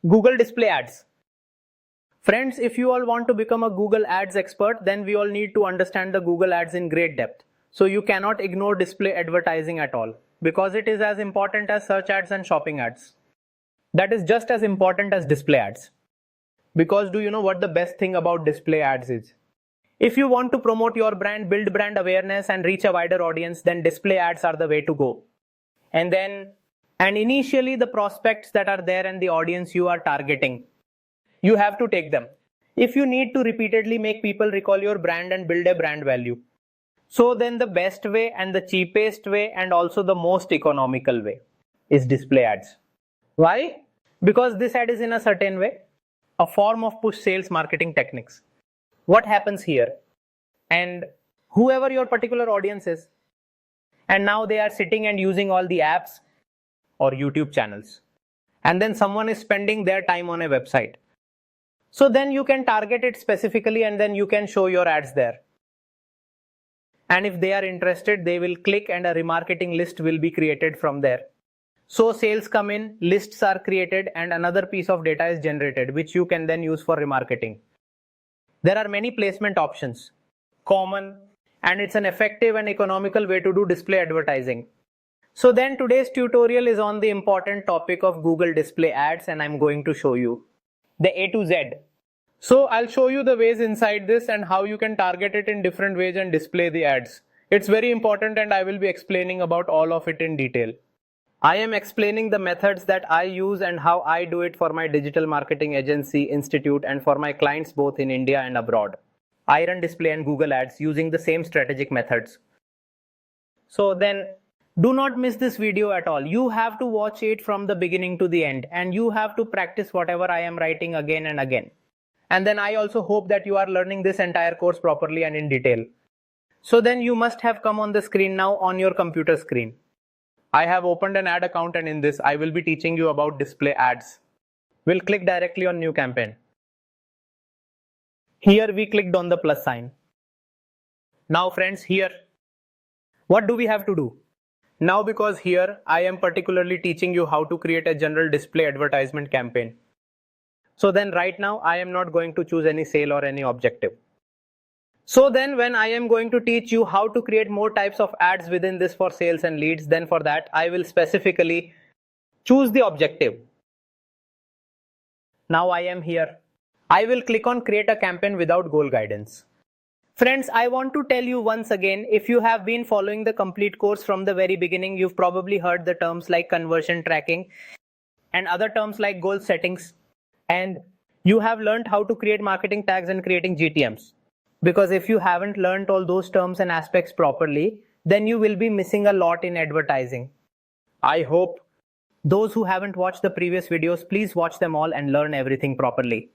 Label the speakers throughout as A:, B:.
A: Google display ads. Friends, if you all want to become a Google Ads expert, then we all need to understand the Google Ads in great depth. So you cannot ignore display advertising at all, because it is as important as search ads and shopping ads. That is just as important as display ads. Because do you know what the best thing about display ads is? If you want to promote your brand, build brand awareness and reach a wider audience, then display ads are the way to go. And initially the prospects that are there and the audience you are targeting, you have to take them. If you need to repeatedly make people recall your brand and build a brand value, so then the best way and the cheapest way and also the most economical way is display ads. Why? Because this ad is in a certain way, a form of push sales marketing techniques. What happens here? And whoever your particular audience is, and now they are sitting and using all the apps or YouTube channels, and then someone is spending their time on a website. So then you can target it specifically and then you can show your ads there. And if they are interested, they will click and a remarketing list will be created from there. So sales come in, lists are created and another piece of data is generated, which you can then use for remarketing. There are many placement options, common, and it's an effective and economical way to do display advertising. So then today's tutorial is on the important topic of Google display ads, and I'm going to show you the A to Z. So I'll show you the ways inside this and how you can target it in different ways and display the ads. It's very important and I will be explaining about all of it in detail. I am explaining the methods that I use and how I do it for my digital marketing agency, institute, and for my clients both in India and abroad. I run display and Google ads using the same strategic methods. So then, do not miss this video at all. You have to watch it from the beginning to the end and you have to practice whatever I am writing again and again. And then I also hope that you are learning this entire course properly and in detail. So then you must have come on the screen now on your computer screen. I have opened an ad account and in this I will be teaching you about display ads. We'll click directly on new campaign. Here we clicked on the plus sign. Now friends, here, what do we have to do? Now because here I am particularly teaching you how to create a general display advertisement campaign. So then right now I am not going to choose any sale or any objective. So then when I am going to teach you how to create more types of ads within this for sales and leads, then for that I will specifically choose the objective. Now I am here. I will click on create a campaign without goal guidance. Friends, I want to tell you once again, if you have been following the complete course from the very beginning, you've probably heard the terms like conversion tracking and other terms like goal settings. And you have learned how to create marketing tags and creating GTMs. Because if you haven't learned all those terms and aspects properly, then you will be missing a lot in advertising. I hope those who haven't watched the previous videos, please watch them all and learn everything properly.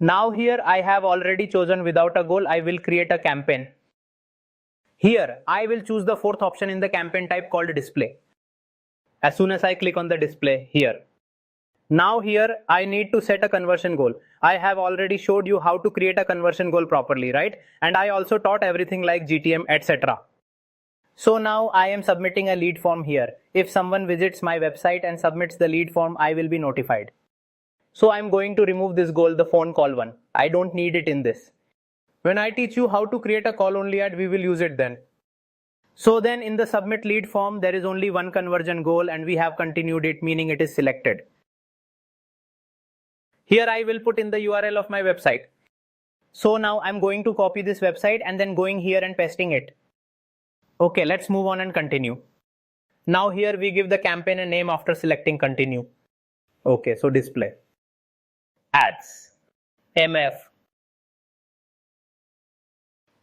A: Now here I have already chosen without a goal, I will create a campaign. Here I will choose the fourth option in the campaign type called display. As soon as I click on the display here. Now here I need to set a conversion goal. I have already showed you how to create a conversion goal properly, right? And I also taught everything like GTM, etc. So now I am submitting a lead form here. If someone visits my website and submits the lead form, I will be notified. So I'm going to remove this goal, the phone call one. I don't need it in this. When I teach you how to create a call only ad, we will use it then. So then in the submit lead form, there is only one conversion goal and we have continued it, meaning it is selected. Here I will put in the URL of my website. So now I'm going to copy this website and then going here and pasting it. Okay, let's move on and continue. Now here we give the campaign a name after selecting continue. Okay, so display. Ads. MF.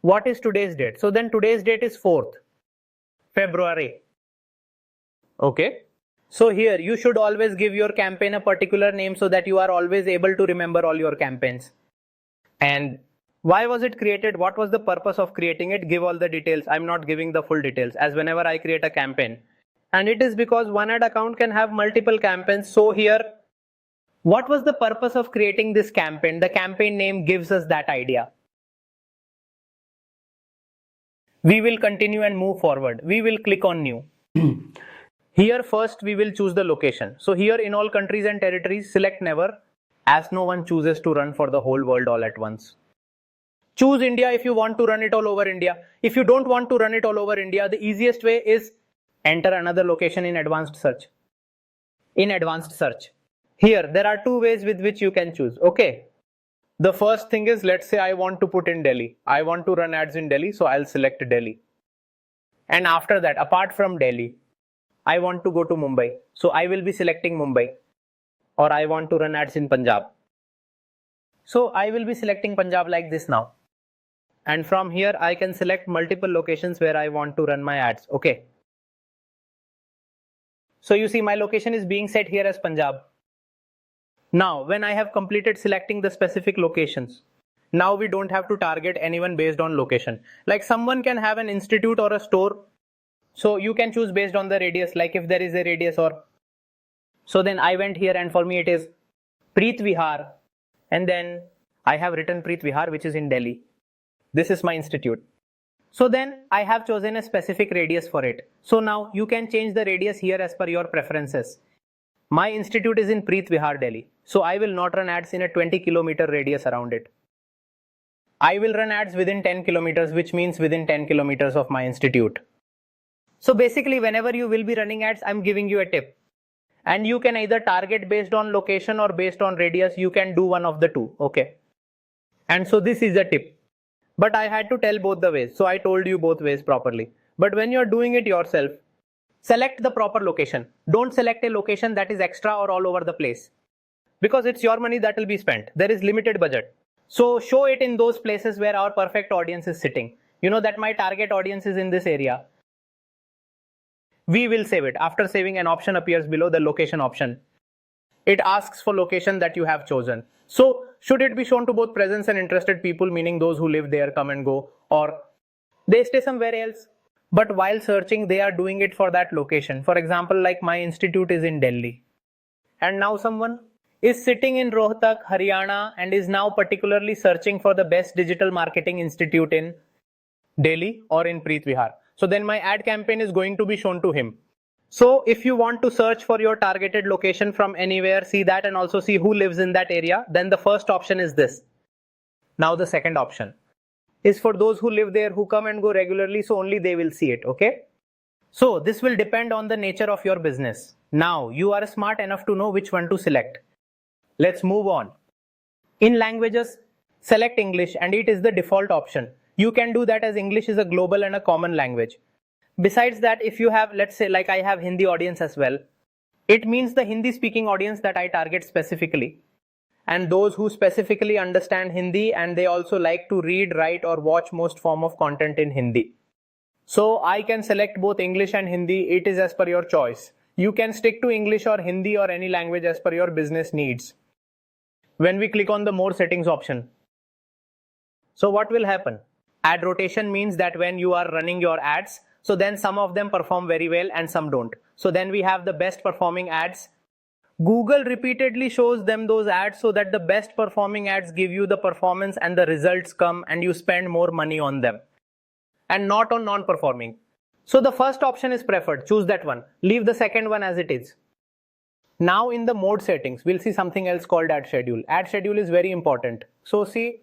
A: What is today's date? So then today's date is 4th February. Okay. So here you should always give your campaign a particular name so that you are always able to remember all your campaigns. And why was it created? What was the purpose of creating it? Give all the details. I'm not giving the full details as whenever I create a campaign. And it is because one ad account can have multiple campaigns. So here, what was the purpose of creating this campaign? The campaign name gives us that idea. We will continue and move forward. We will click on new. Here first we will choose the location. So here in all countries and territories, select never, as no one chooses to run for the whole world all at once. Choose India if you want to run it all over India. If you don't want to run it all over India, the easiest way is enter another location in advanced search. In advanced search. Here, there are two ways with which you can choose. Okay. The first thing is, let's say I want to put in Delhi. I want to run ads in Delhi, so I'll select Delhi. And after that, apart from Delhi, I want to go to Mumbai. So I will be selecting Mumbai. Or I want to run ads in Punjab. So I will be selecting Punjab like this now. And from here, I can select multiple locations where I want to run my ads. Okay. So you see my location is being set here as Punjab. Now, when I have completed selecting the specific locations, now we don't have to target anyone based on location. Like someone can have an institute or a store. So you can choose based on the radius, like if there is a radius or. So then I went here and for me it is Preet Vihar. And then I have written Preet Vihar, which is in Delhi. This is my institute. So then I have chosen a specific radius for it. So now you can change the radius here as per your preferences. My institute is in Preet Vihar, Delhi. So I will not run ads in a 20-kilometer radius around it. I will run ads within 10 kilometers, which means within 10 kilometers of my institute. So basically, whenever you will be running ads, I'm giving you a tip. And you can either target based on location or based on radius. You can do one of the two. Okay. And so this is a tip. But I had to tell both the ways. So I told you both ways properly. But when you're doing it yourself, select the proper location. Don't select a location that is extra or all over the place. Because it's your money that will be spent. There is limited budget. So show it in those places where our perfect audience is sitting. You know that my target audience is in this area. We will save it. After saving, an option appears below, the location option. It asks for location that you have chosen. So should it be shown to both presence and interested people, meaning those who live there, come and go, or they stay somewhere else? But while searching, they are doing it for that location. For example, like my institute is in Delhi. And now someone is sitting in Rohtak, Haryana, and is now particularly searching for the best digital marketing institute in Delhi or in Preet Vihar. So then my ad campaign is going to be shown to him. So if you want to search for your targeted location from anywhere, see that and also see who lives in that area, then the first option is this. Now the second option is for those who live there, who come and go regularly, so only they will see it, okay? So this will depend on the nature of your business. Now you are smart enough to know which one to select. Let's move on. In languages, select English and it is the default option. You can do that as English is a global and a common language. Besides that, if you have, let's say like I have Hindi audience as well, it means the Hindi speaking audience that I target specifically. And those who specifically understand Hindi and they also like to read, write or watch most form of content in Hindi. So I can select both English and Hindi. It is as per your choice. You can stick to English or Hindi or any language as per your business needs. When we click on the more settings option, so what will happen? Ad rotation means that when you are running your ads, so then some of them perform very well and some don't. So then we have the best performing ads. Google repeatedly shows them those ads so that the best performing ads give you the performance and the results come and you spend more money on them and not on non-performing. So the first option is preferred. Choose that one. Leave the second one as it is. Now in the mode settings, we'll see something else called ad schedule. Ad schedule is very important. So see,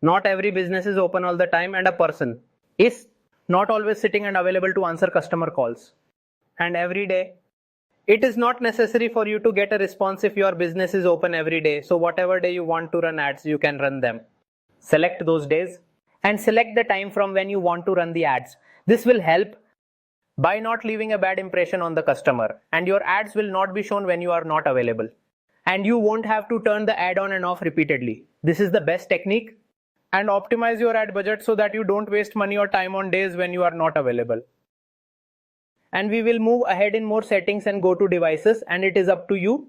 A: not every business is open all the time and a person is not always sitting and available to answer customer calls. And every day, it is not necessary for you to get a response if your business is open every day. So whatever day you want to run ads, you can run them. Select those days and select the time from when you want to run the ads. This will help by not leaving a bad impression on the customer, and your ads will not be shown when you are not available. And you won't have to turn the ad on and off repeatedly. This is the best technique. And optimize your ad budget so that you don't waste money or time on days when you are not available. And we will move ahead in more settings and go to devices, and it is up to you.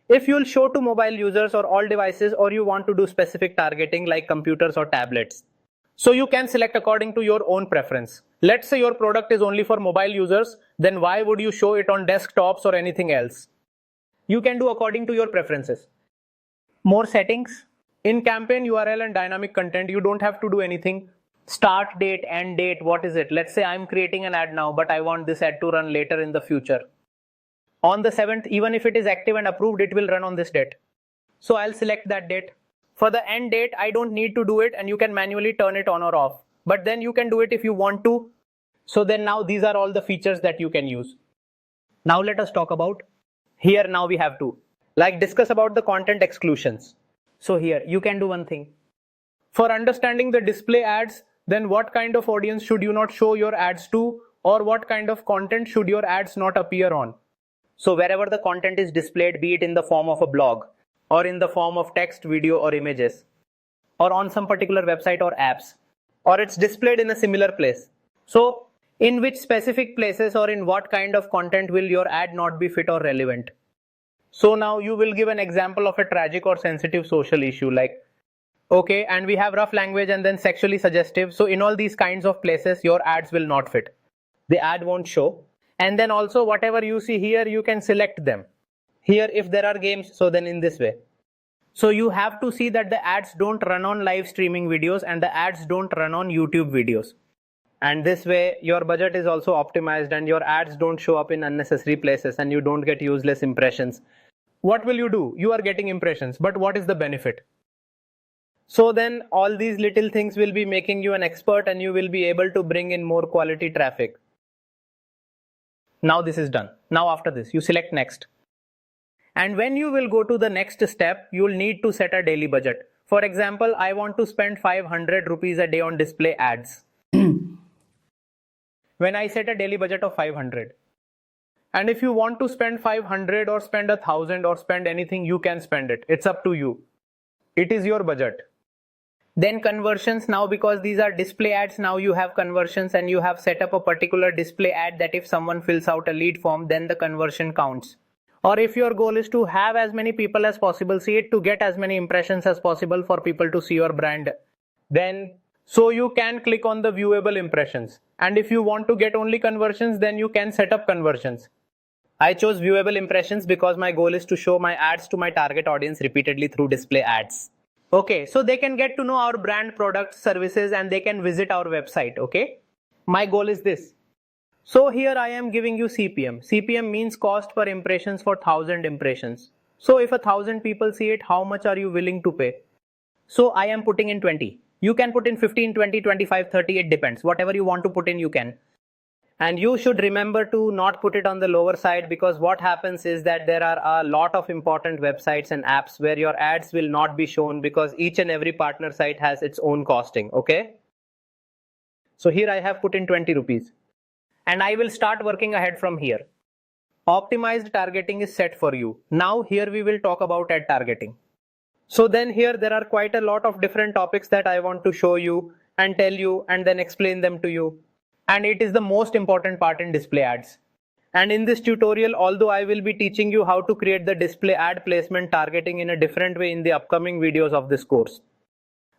A: If you'll show to mobile users or all devices, or you want to do specific targeting like computers or tablets. So you can select according to your own preference. Let's say your product is only for mobile users, then why would you show it on desktops or anything else? You can do according to your preferences. More settings. In campaign URL and dynamic content, you don't have to do anything. Start date, end date, what is it? Let's say I'm creating an ad now, but I want this ad to run later in the future. On the 7th, even if it is active and approved, it will run on this date. So I'll select that date. For the end date, I don't need to do it, and you can manually turn it on or off. But then you can do it if you want to. So then now these are all the features that you can use. Now let us talk about, here now we have to discuss about the content exclusions. So here you can do one thing. For understanding the display ads, then what kind of audience should you not show your ads to, or what kind of content should your ads not appear on? So wherever the content is displayed, be it in the form of a blog, or in the form of text, video, or images, or on some particular website or apps, or it's displayed in a similar place. So in which specific places or in what kind of content will your ad not be fit or relevant? So now you will give an example of a tragic or sensitive social issue, like, okay, and we have rough language and then sexually suggestive. So in all these kinds of places, your ads will not fit. The ad won't show. And then also whatever you see here, you can select them. Here, if there are games, so then in this way. So you have to see that the ads don't run on live streaming videos and the ads don't run on YouTube videos. And this way, your budget is also optimized and your ads don't show up in unnecessary places and you don't get useless impressions. What will you do? You are getting impressions, but what is the benefit? So then all these little things will be making you an expert and you will be able to bring in more quality traffic. Now this is done. Now after this, you select next. And when you will go to the next step, you will need to set a daily budget. For example, I want to spend 500 rupees a day on display ads. When I set a daily budget of 500. And if you want to spend 500 or spend 1,000 or spend anything, you can spend it. It's up to you. It is your budget. Then conversions, now because these are display ads, now you have conversions and you have set up a particular display ad that if someone fills out a lead form, then the conversion counts. Or if your goal is to have as many people as possible see it, to get as many impressions as possible for people to see your brand, then so you can click on the viewable impressions. And if you want to get only conversions, then you can set up conversions. I chose viewable impressions because my goal is to show my ads to my target audience repeatedly through display ads. Okay, so they can get to know our brand, products, services, and they can visit our website. Okay, my goal is this. So here I am giving you CPM. CPM means cost per impressions for 1,000 impressions. So if 1,000 people see it, how much are you willing to pay? So I am putting in 20. You can put in 15, 20, 25, 30, it depends. Whatever you want to put in, you can. And you should remember to not put it on the lower side, because what happens is that there are a lot of important websites and apps where your ads will not be shown because each and every partner site has its own costing. Okay. So here I have put in 20 rupees. And I will start working ahead from here. Optimized targeting is set for you. Now here we will talk about ad targeting. So then here there are quite a lot of different topics that I want to show you and tell you and then explain them to you. And it is the most important part in display ads. And in this tutorial, although I will be teaching you how to create the display ad placement targeting in a different way in the upcoming videos of this course.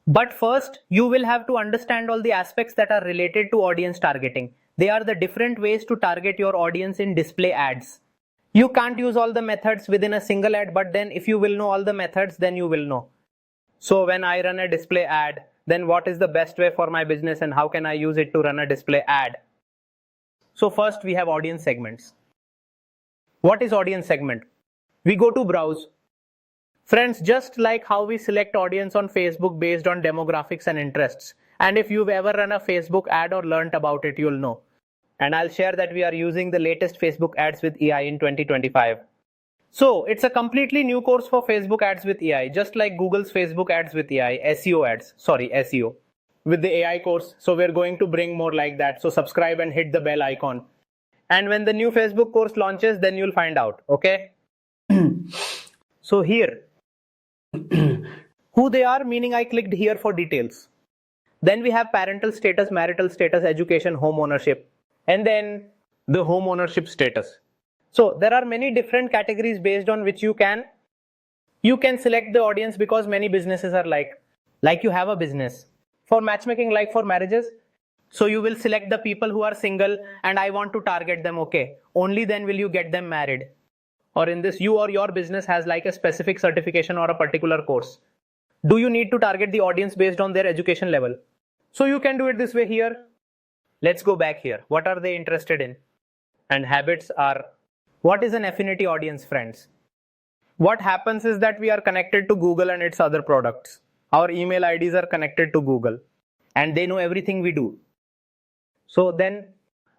A: But first, you will have to understand all the aspects that are related to audience targeting. They are the different ways to target your audience in display ads. You can't use all the methods within a single ad, but then if you will know all the methods, then you will know. So when I run a display ad, then what is the best way for my business and how can I use it to run a display ad? So first we have audience segments. What is audience segment? We go to browse. Friends, just like how we select audience on Facebook based on demographics and interests. And if you've ever run a Facebook ad or learnt about it, you'll know. And I'll share that we are using the latest Facebook ads with AI in 2025. So it's a completely new course for Facebook ads with AI, just like Google's Facebook ads with AI, SEO with the AI course. So we're going to bring more like that. So subscribe and hit the bell icon. And when the new Facebook course launches, then you'll find out. Okay. So here, who they are, meaning I clicked here for details. Then we have parental status, marital status, education, home ownership, and then the home ownership status. So there are many different categories based on which you can select the audience, because many businesses are like you have a business for matchmaking, like for marriages. So you will select the people who are single and I want to target them. Okay. Only then will you get them married. Or in this, you or your business has like a specific certification or a particular course. Do you need to target the audience based on their education level? So you can do it this way here. Let's go back here. What are they interested in? And habits are What is an affinity audience, friends? What happens is that we are connected to Google and its other products. Our email IDs are connected to Google and they know everything we do. So then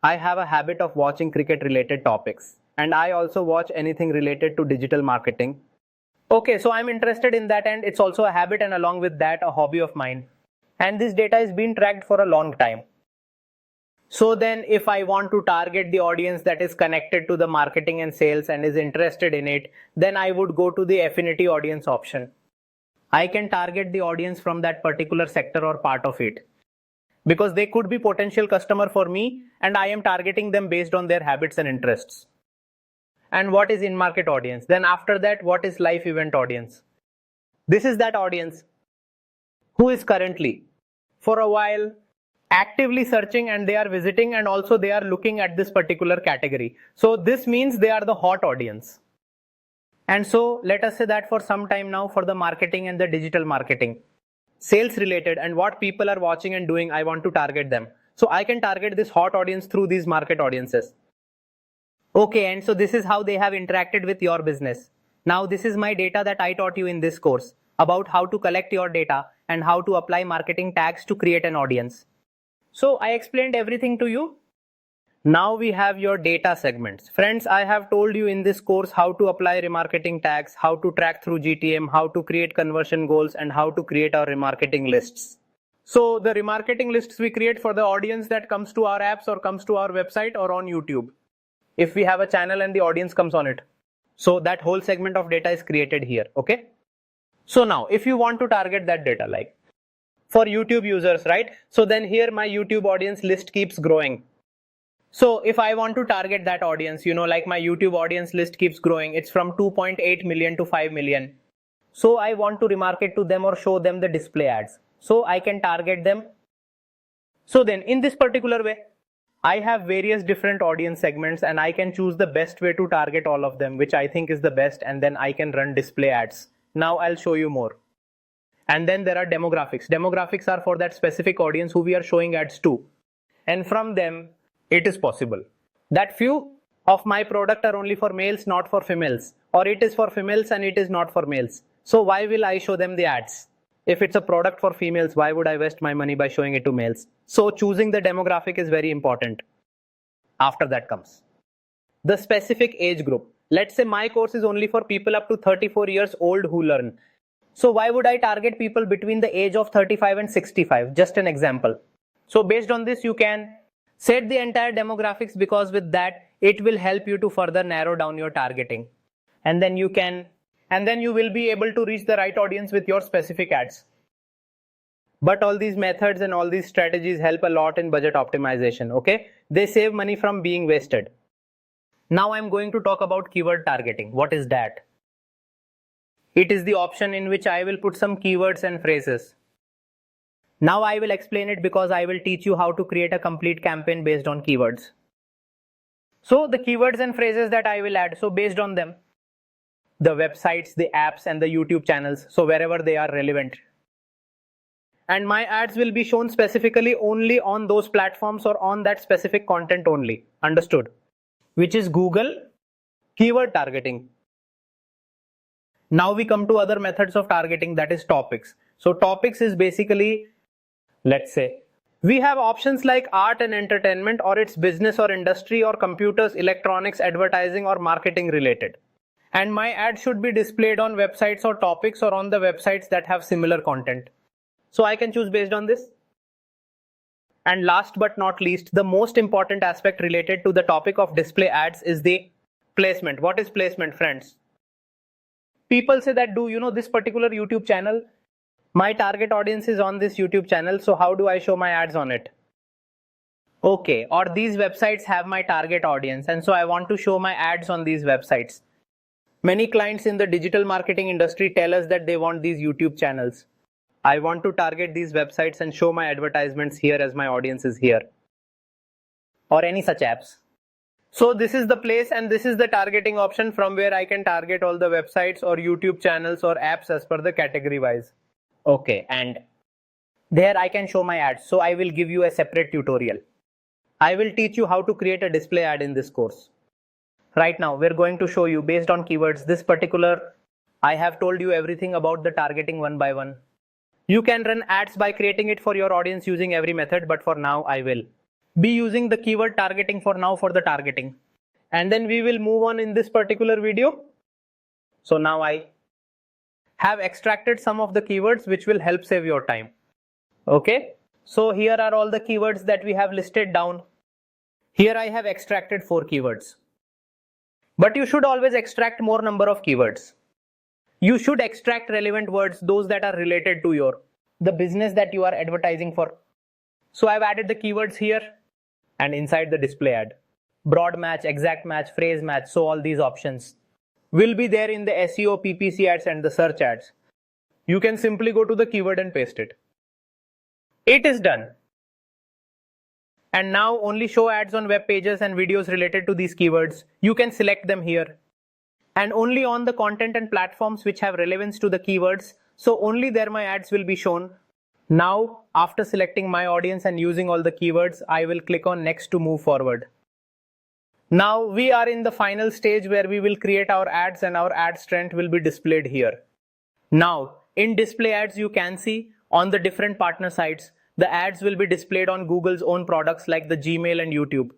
A: I have a habit of watching cricket related topics, and I also watch anything related to digital marketing. Okay, so I'm interested in that, and it's also a habit, and along with that, a hobby of mine. And this data is being tracked for a long time. So then if I want to target the audience that is connected to the marketing and sales and is interested in it, then I would go to the affinity audience option. I can target the audience from that particular sector or part of it, because they could be potential customer for me and I am targeting them based on their habits and interests. And what is in-market audience? Then after that, what is live event audience? This is that audience who is currently, for a while, actively searching, and they are visiting, and also they are looking at this particular category. So this means they are the hot audience. And so let us say that for some time now, for the marketing and the digital marketing, sales related, and what people are watching and doing, I want to target them. So I can target this hot audience through these market audiences. Okay, and so this is how they have interacted with your business. Now this is my data that I taught you in this course about how to collect your data and how to apply marketing tags to create an audience. So I explained everything to you. Now we have your data segments. Friends, I have told you in this course how to apply remarketing tags, how to track through GTM, how to create conversion goals, and how to create our remarketing lists. So the remarketing lists we create for the audience that comes to our apps or comes to our website or on YouTube. If we have a channel and the audience comes on it. So that whole segment of data is created here, okay? So now if you want to target that data, like for YouTube users, right? So then here my YouTube audience list keeps growing. So if I want to target that audience, like my YouTube audience list keeps growing, it's from 2.8 million to 5 million. So I want to remarket to them or show them the display ads. So I can target them. So then in this particular way, I have various different audience segments and I can choose the best way to target all of them, which I think is the best, and then I can run display ads. Now I'll show you more. And then there are demographics. Demographics are for that specific audience who we are showing ads to. And from them, it is possible that few of my product are only for males, not for females, or it is for females and it is not for males. So why will I show them the ads? If it's a product for females, why would I waste my money by showing it to males? So choosing the demographic is very important. After that comes the specific age group. Let's say my course is only for people up to 34 years old who learn. So why would I target people between the age of 35 and 65? Just an example. So based on this, you can set the entire demographics, because with that, it will help you to further narrow down your targeting. And then you will be able to reach the right audience with your specific ads. But all these methods and all these strategies help a lot in budget optimization, okay? They save money from being wasted. Now I'm going to talk about keyword targeting. What is that? It is the option in which I will put some keywords and phrases. Now I will explain it because I will teach you how to create a complete campaign based on keywords. So the keywords and phrases that I will add, so based on them, the websites, the apps, and the YouTube channels, so wherever they are relevant. And my ads will be shown specifically only on those platforms or on that specific content only. Understood? Which is Google keyword targeting. Now we come to other methods of targeting, that is topics. So topics is basically, let's say, we have options like art and entertainment, or it's business or industry or computers, electronics, advertising, or marketing related. And my ad should be displayed on websites or topics or on the websites that have similar content. So I can choose based on this. And last but not least, the most important aspect related to the topic of display ads is the placement. What is placement, friends? People say that, do you know this particular YouTube channel? My target audience is on this YouTube channel, so how do I show my ads on it? Okay, or these websites have my target audience, and so I want to show my ads on these websites. Many clients in the digital marketing industry tell us that they want these YouTube channels. I want to target these websites and show my advertisements here as my audience is here. Or any such apps. So this is the place and this is the targeting option from where I can target all the websites or YouTube channels or apps as per the category wise. Okay, and there I can show my ads. So I will give you a separate tutorial. I will teach you how to create a display ad in this course. Right now, we're going to show you based on keywords this particular. I have told you everything about the targeting one by one. You can run ads by creating it for your audience using every method, but for now I will be using the keyword targeting for now for the targeting. And then we will move on in this particular video. So now I have extracted some of the keywords which will help save your time. Okay, so here are all the keywords that we have listed down. Here I have extracted 4 keywords. But you should always extract more number of keywords. You should extract relevant words, those that are related to the business that you are advertising for. So I've added the keywords here and inside the display ad. Broad match, exact match, phrase match, so all these options will be there in the SEO, PPC ads and the search ads. You can simply go to the keyword and paste it. It is done. And now only show ads on web pages and videos related to these keywords. You can select them here. And only on the content and platforms which have relevance to the keywords. So only there my ads will be shown. Now, after selecting my audience and using all the keywords, I will click on next to move forward. Now we are in the final stage where we will create our ads and our ad strength will be displayed here. Now, in display ads, you can see on the different partner sites, the ads will be displayed on Google's own products like the Gmail and YouTube.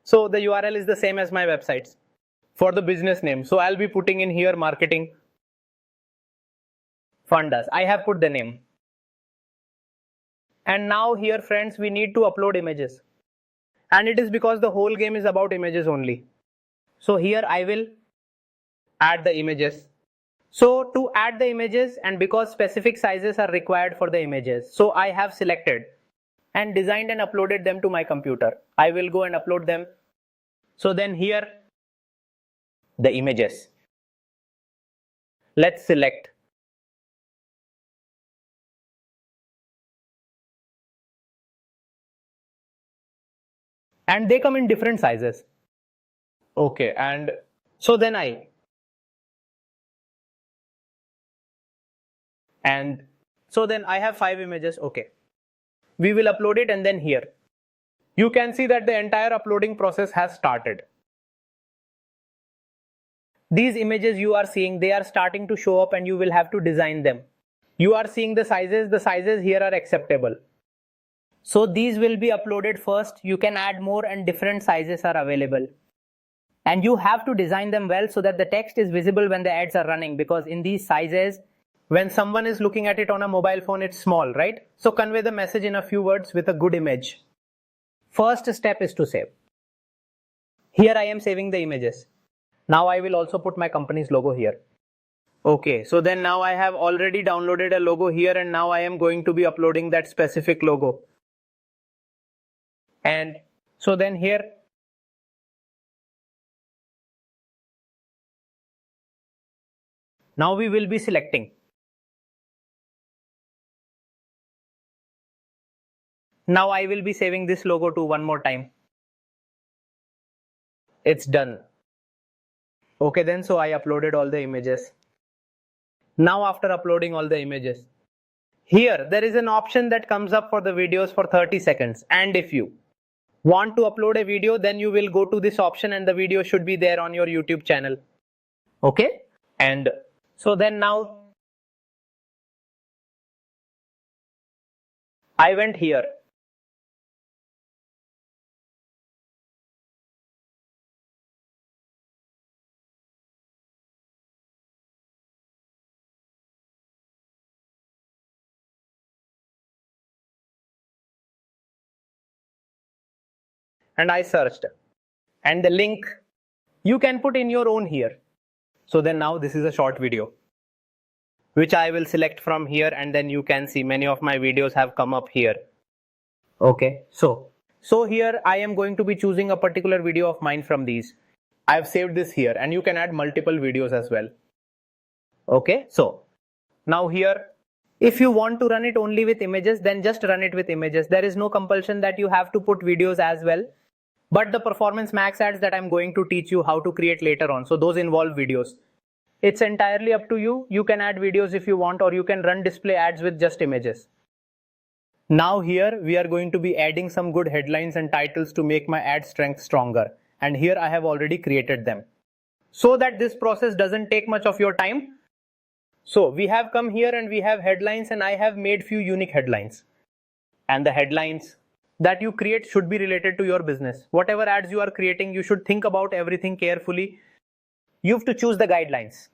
A: So the URL is the same as my websites for the business name. So I'll be putting in here Marketing Fundas. I have put the name. And now here friends, we need to upload images. And it is because the whole game is about images only. So here I will add the images. So to add the images, and because specific sizes are required for the images, so I have selected and designed and uploaded them to my computer. I will go and upload them. So then here, the images. Let's select. And they come in different sizes. Okay, and so then I have 5 images. Okay, we will upload it, and then here you can see that the entire uploading process has started. These images you are seeing, they are starting to show up and you will have to design them. You are seeing the sizes here are acceptable. So these will be uploaded first. You can add more and different sizes are available. And you have to design them well so that the text is visible when the ads are running, because in these sizes, when someone is looking at it on a mobile phone, it's small, right? So convey the message in a few words with a good image. First step is to save. Here I am saving the images. Now I will also put my company's logo here. Okay, so then now I have already downloaded a logo here, and now I am going to be uploading that specific logo. And so then here, now we will be selecting. Now I will be saving this logo to one more time. It's done. Okay then, so I uploaded all the images. Now after uploading all the images, here there is an option that comes up for the videos for 30 seconds. And if you want to upload a video, then you will go to this option and the video should be there on your YouTube channel. Okay, and so then now I went here. And I searched, and the link you can put in your own here. So then now this is a short video which I will select from here, and then you can see many of my videos have come up here. Okay, so here I am going to be choosing a particular video of mine from these. I've saved this here, and you can add multiple videos as well. Okay, so now here, if you want to run it only with images, then just run it with images. There is no compulsion that you have to put videos as well. But the performance max ads that I'm going to teach you how to create later on, so those involve videos. It's entirely up to you. You can add videos if you want, or you can run display ads with just images. Now here we are going to be adding some good headlines and titles to make my ad strength stronger. and here I have already created them. So that this process doesn't take much of your time. So we have come here and we have headlines, and I have made few unique headlines. And the headlines that you create should be related to your business. Whatever ads you are creating, you should think about everything carefully. You have to choose the guidelines.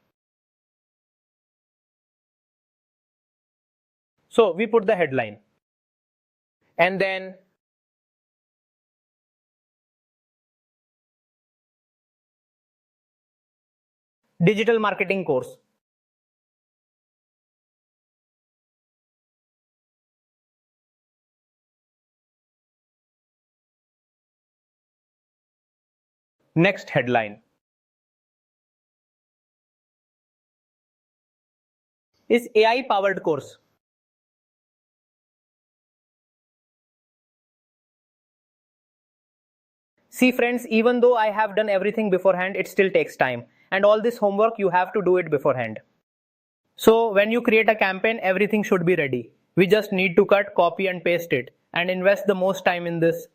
A: So we put the headline, and then digital marketing course. Next headline is AI powered course. See friends, even though I have done everything beforehand, it still takes time. And all this homework, you have to do it beforehand. So when you create a campaign, everything should be ready. We just need to cut, copy and paste it, and invest the most time in this,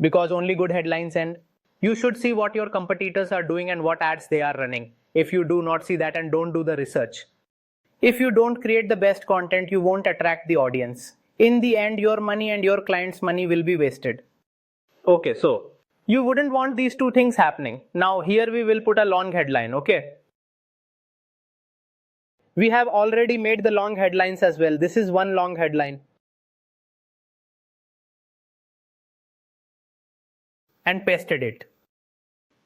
A: because only good headlines end. You should see what your competitors are doing and what ads they are running. If you do not see that and don't do the research, if you don't create the best content, you won't attract the audience. In the end, your money and your client's money will be wasted. Okay, so you wouldn't want these two things happening. Now here we will put a long headline, okay? We have already made the long headlines as well. This is one long headline. And pasted it.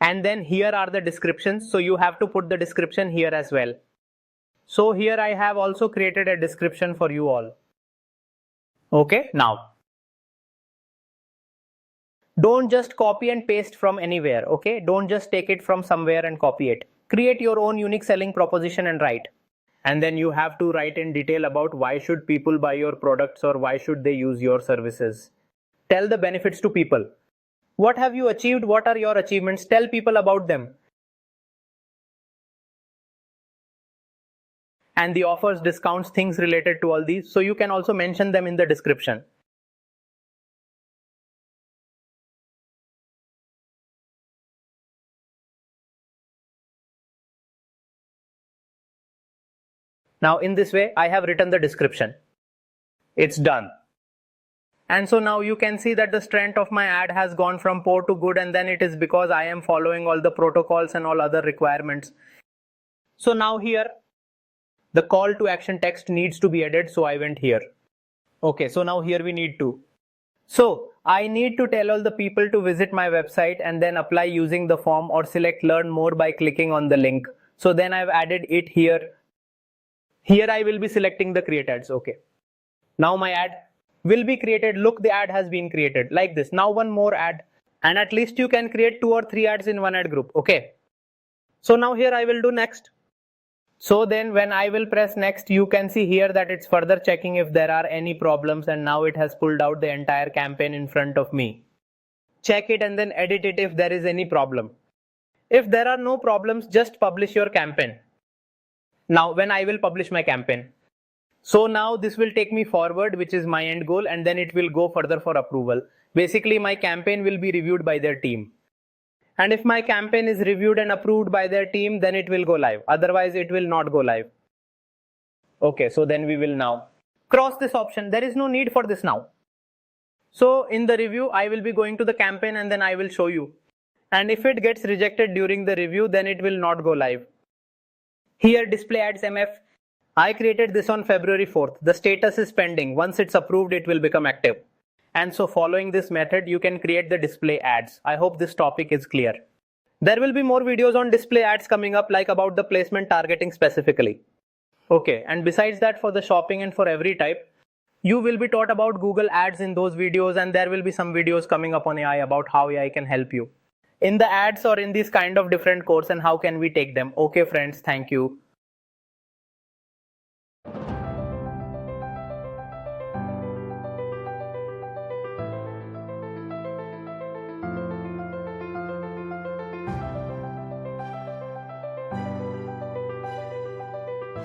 A: And then here are the descriptions. So you have to put the description here as well. So here I have also created a description for you all. Okay, now don't just copy and paste from anywhere, okay? Don't just take it from somewhere and copy it. Create your own unique selling proposition and write. And then you have to write in detail about why should people buy your products or why should they use your services. Tell the benefits to people. What have you achieved? What are your achievements? Tell people about them. And the offers, discounts, things related to all these. So you can also mention them in the description. Now in this way, I have written the description. It's done. And so now you can see that the strength of my ad has gone from poor to good, and then it is because I am following all the protocols and all other requirements. So now here, the call to action text needs to be added, so I went here. Okay, so now here we need to. So I need to tell all the people to visit my website and then apply using the form or select learn more by clicking on the link. So then I've added it here. Here I will be selecting the create ads. Okay. Now my ad will be created. Look, the ad has been created like this. Now one more ad, and at least you can create 2 or 3 ads in one ad group. Okay. So now here I will do next. So then when I will press next, you can see here that it's further checking if there are any problems, and now it has pulled out the entire campaign in front of me. Check it and then edit it if there is any problem. If there are no problems, just publish your campaign. Now when I will publish my campaign, so now this will take me forward, which is my end goal, and then it will go further for approval. Basically my campaign will be reviewed by their team. And if my campaign is reviewed and approved by their team, then it will go live. Otherwise it will not go live. Okay, so then we will now cross this option. There is no need for this now. So in the review, I will be going to the campaign and then I will show you. And if it gets rejected during the review, then it will not go live. Here display ads MF. I created this on February 4th. The status is pending. Once it's approved, it will become active. And so following this method, you can create the display ads. I hope this topic is clear. There will be more videos on display ads coming up, like about the placement targeting specifically. Okay, and besides that, for the shopping and for every type, you will be taught about Google Ads in those videos, and there will be some videos coming up on AI about how AI can help you in the ads or in these kind of different courses and how can we take them. Okay friends, thank you.